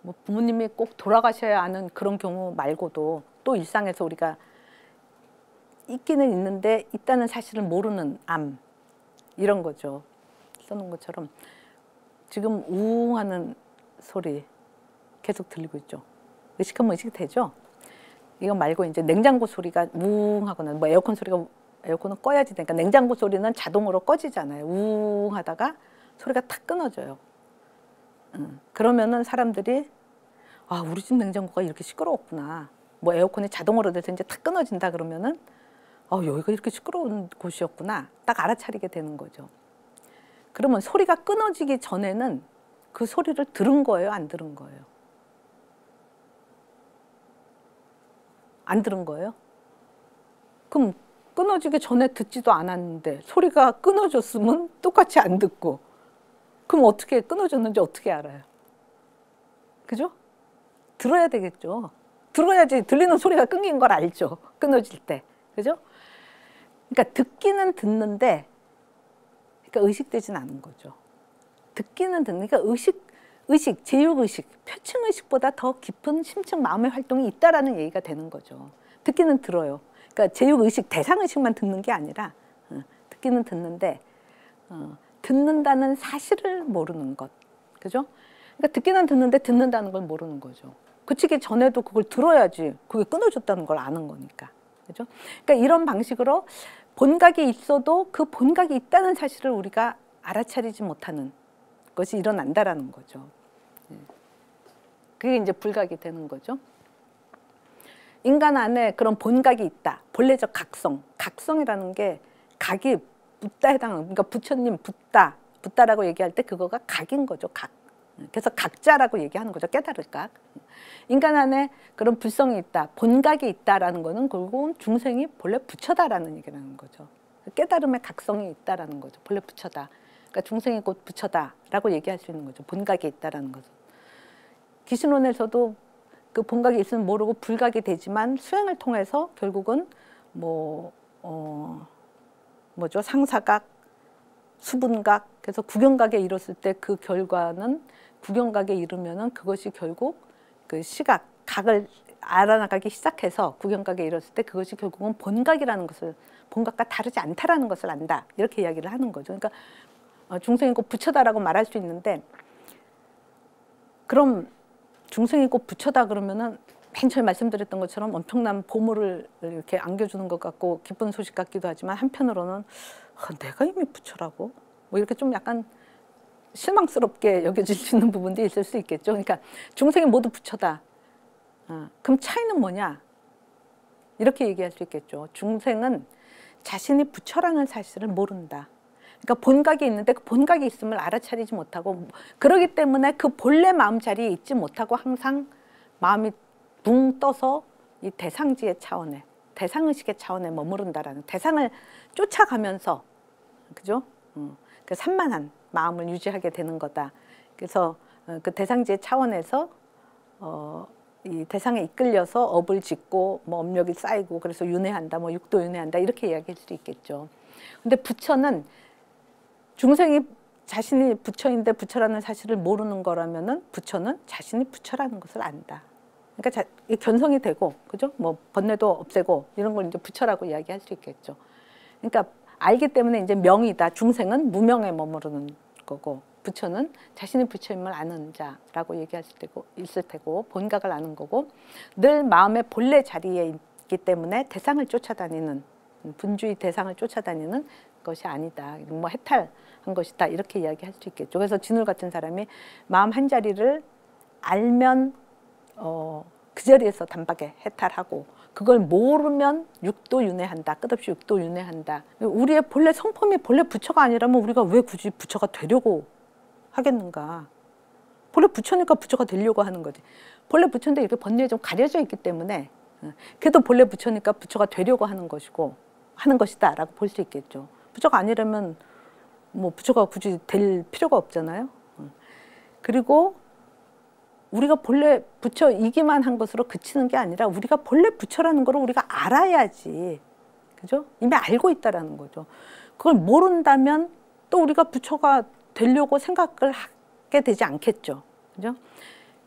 뭐 부모님이 꼭 돌아가셔야 하는 그런 경우 말고도 또 일상에서 우리가 있기는 있는데 있다는 사실을 모르는 암 이런 거죠. 써놓은 것처럼 지금 우웅하는 소리 계속 들리고 있죠. 의식하면 의식이 되죠. 이거 말고 이제 냉장고 소리가 우웅하거나 뭐 에어컨 소리가 에어컨은 꺼야지 되니까 냉장고 소리는 자동으로 꺼지잖아요. 우웅하다가 소리가 탁 끊어져요. 그러면은 사람들이 아 우리 집 냉장고가 이렇게 시끄러웠구나. 뭐 에어컨이 자동으로 돼서 이제 탁 끊어진다 그러면은 여기가 이렇게 시끄러운 곳이었구나. 딱 알아차리게 되는 거죠. 그러면 소리가 끊어지기 전에는 그 소리를 들은 거예요? 안 들은 거예요? 안 들은 거예요? 그럼 끊어지기 전에 듣지도 않았는데 소리가 끊어졌으면 똑같이 안 듣고 그럼 어떻게 끊어졌는지 어떻게 알아요? 그죠? 들어야 되겠죠. 들어야지 들리는 소리가 끊긴 걸 알죠. 끊어질 때. 그죠? 그러니까 듣기는 듣는데 그러니까 의식되진 않은 거죠. 듣기는 듣는, 그러니까 의식, 제육의식, 표층의식보다 더 깊은 심층 마음의 활동이 있다라는 얘기가 되는 거죠. 듣기는 들어요. 그러니까 제육의식, 대상의식만 듣는 게 아니라 듣기는 듣는데 듣는다는 사실을 모르는 것. 그죠? 그러니까 듣기는 듣는데 듣는다는 걸 모르는 거죠. 그치기 전에도 그걸 들어야지 그게 끊어졌다는 걸 아는 거니까. 그죠? 그러니까 이런 방식으로 본각이 있어도 그 본각이 있다는 사실을 우리가 알아차리지 못하는 것이 일어난다라는 거죠. 그게 이제 불각이 되는 거죠. 인간 안에 그런 본각이 있다. 본래적 각성. 각성이라는 게 각이 붓다 해당하는, 그러니까 부처님 붓다, 붓다라고 얘기할 때 그거가 각인 거죠. 각. 그래서 각자라고 얘기하는 거죠. 깨달을 각. 인간 안에 그런 불성이 있다, 본각이 있다라는 거는 결국은 중생이 본래 부처다라는 얘기라는 거죠. 깨달음의 각성이 있다라는 거죠. 본래 부처다. 그러니까 중생이 곧 부처다라고 얘기할 수 있는 거죠. 본각이 있다라는 것은. 기신론에서도 그 본각이 있으면 모르고 불각이 되지만 수행을 통해서 결국은 뭐죠? 상사각, 수분각, 그래서 구경각에 이뤘을 때 그 결과는 구경각에 이르면은 그것이 결국 그 시각, 각을 알아나가기 시작해서 구경각에 이뤘을 때 그것이 결국은 본각이라는 것을, 본각과 다르지 않다라는 것을 안다. 이렇게 이야기를 하는 거죠. 그러니까 중생이 곧 부처다라고 말할 수 있는데, 그럼 중생이 곧 부처다 그러면은 맨 처음에 말씀드렸던 것처럼 엄청난 보물을 이렇게 안겨주는 것 같고 기쁜 소식 같기도 하지만, 한편으로는 내가 이미 부처라고? 뭐 이렇게 좀 약간 실망스럽게 여겨질 수 있는 부분도 있을 수 있겠죠. 그러니까 중생이 모두 부처다. 그럼 차이는 뭐냐? 이렇게 얘기할 수 있겠죠. 중생은 자신이 부처라는 사실을 모른다. 그러니까 본각이 있는데 그 본각이 있음을 알아차리지 못하고, 그러기 때문에 그 본래 마음 자리에 있지 못하고 항상 마음이 붕 떠서 이 대상지의 차원에, 대상의식의 차원에 머무른다라는, 대상을 쫓아가면서, 그죠? 그 산만한 마음을 유지하게 되는 거다. 그래서 그 대상지의 차원에서 이 대상에 이끌려서 업을 짓고 뭐 업력이 쌓이고, 그래서 윤회한다, 뭐 육도 윤회한다, 이렇게 이야기할 수 있겠죠. 근데 부처는, 중생이 자신이 부처인데 부처라는 사실을 모르는 거라면은 부처는 자신이 부처라는 것을 안다. 그러니까 견성이 되고, 그죠? 뭐 번뇌도 없애고 이런 걸 이제 부처라고 이야기할 수 있겠죠. 그러니까 알기 때문에 이제 명이다. 중생은 무명에 머무르는 거고, 부처는 자신이 부처임을 아는 자라고 얘기할 수 있을 테고, 본각을 아는 거고, 늘 마음의 본래 자리에 있기 때문에 대상을 쫓아다니는, 분주의 대상을 쫓아다니는 것이 아니다. 뭐 해탈한 것이다. 이렇게 이야기할 수 있겠죠. 그래서 진울 같은 사람이 마음 한 자리를 알면 그 자리에서 단박에 해탈하고, 그걸 모르면 육도 윤회한다. 끝없이 육도 윤회한다. 우리의 본래 성품이 본래 부처가 아니라면 우리가 왜 굳이 부처가 되려고 하겠는가. 본래 부처니까 부처가 되려고 하는 거지. 본래 부처인데 이렇게 번뇌에 좀 가려져 있기 때문에, 그래도 본래 부처니까 부처가 되려고 하는 것이고, 하는 것이다 라고 볼 수 있겠죠. 부처가 아니라면 뭐 부처가 굳이 될 필요가 없잖아요. 그리고 우리가 본래 부처이기만 한 것으로 그치는 게 아니라, 우리가 본래 부처라는 걸 우리가 알아야지. 그죠? 이미 알고 있다라는 거죠. 그걸 모른다면 또 우리가 부처가 되려고 생각을 하게 되지 않겠죠. 그죠?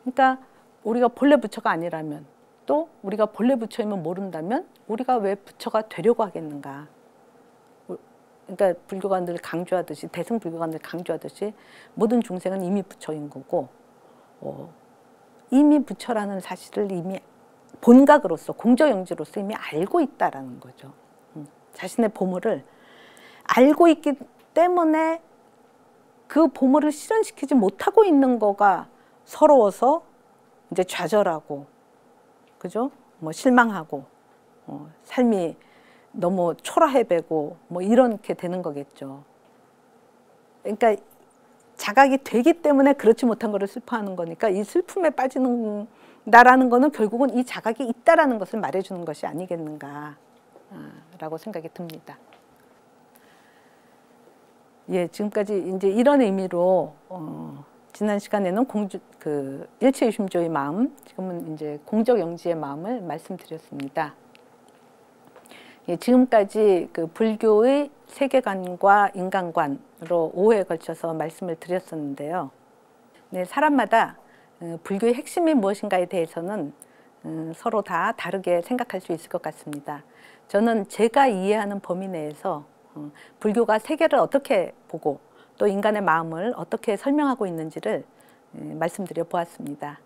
그러니까 우리가 본래 부처가 아니라면, 또 우리가 본래 부처임을 모른다면 우리가 왜 부처가 되려고 하겠는가. 그러니까 불교가 늘 강조하듯이, 대승 불교가 늘 강조하듯이, 모든 중생은 이미 부처인 거고, 이미 부처라는 사실을 이미 본각으로서, 공저영지로서 이미 알고 있다라는 거죠. 자신의 보물을 알고 있기 때문에 그 보물을 실현시키지 못하고 있는 거가 서러워서 이제 좌절하고, 그죠? 뭐 실망하고, 삶이 너무 초라해배고 뭐 이렇게 되는 거겠죠. 그러니까 자각이 되기 때문에 그렇지 못한 거를 슬퍼하는 거니까, 이 슬픔에 빠지는다라는 거는 결국은 이 자각이 있다라는 것을 말해주는 것이 아니겠는가 라고 생각이 듭니다. 예, 지금까지 이제 이런 의미로 지난 시간에는 그 일체유심조의 마음, 지금은 이제 공적영지의 마음을 말씀드렸습니다. 예, 지금까지 그 불교의 세계관과 인간관으로 5회에 걸쳐서 말씀을 드렸었는데요. 네, 사람마다 불교의 핵심이 무엇인가에 대해서는 서로 다 다르게 생각할 수 있을 것 같습니다. 저는 제가 이해하는 범위 내에서 불교가 세계를 어떻게 보고 또 인간의 마음을 어떻게 설명하고 있는지를 말씀드려 보았습니다.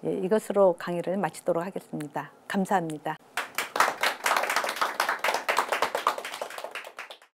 예, 이것으로 강의를 마치도록 하겠습니다. 감사합니다.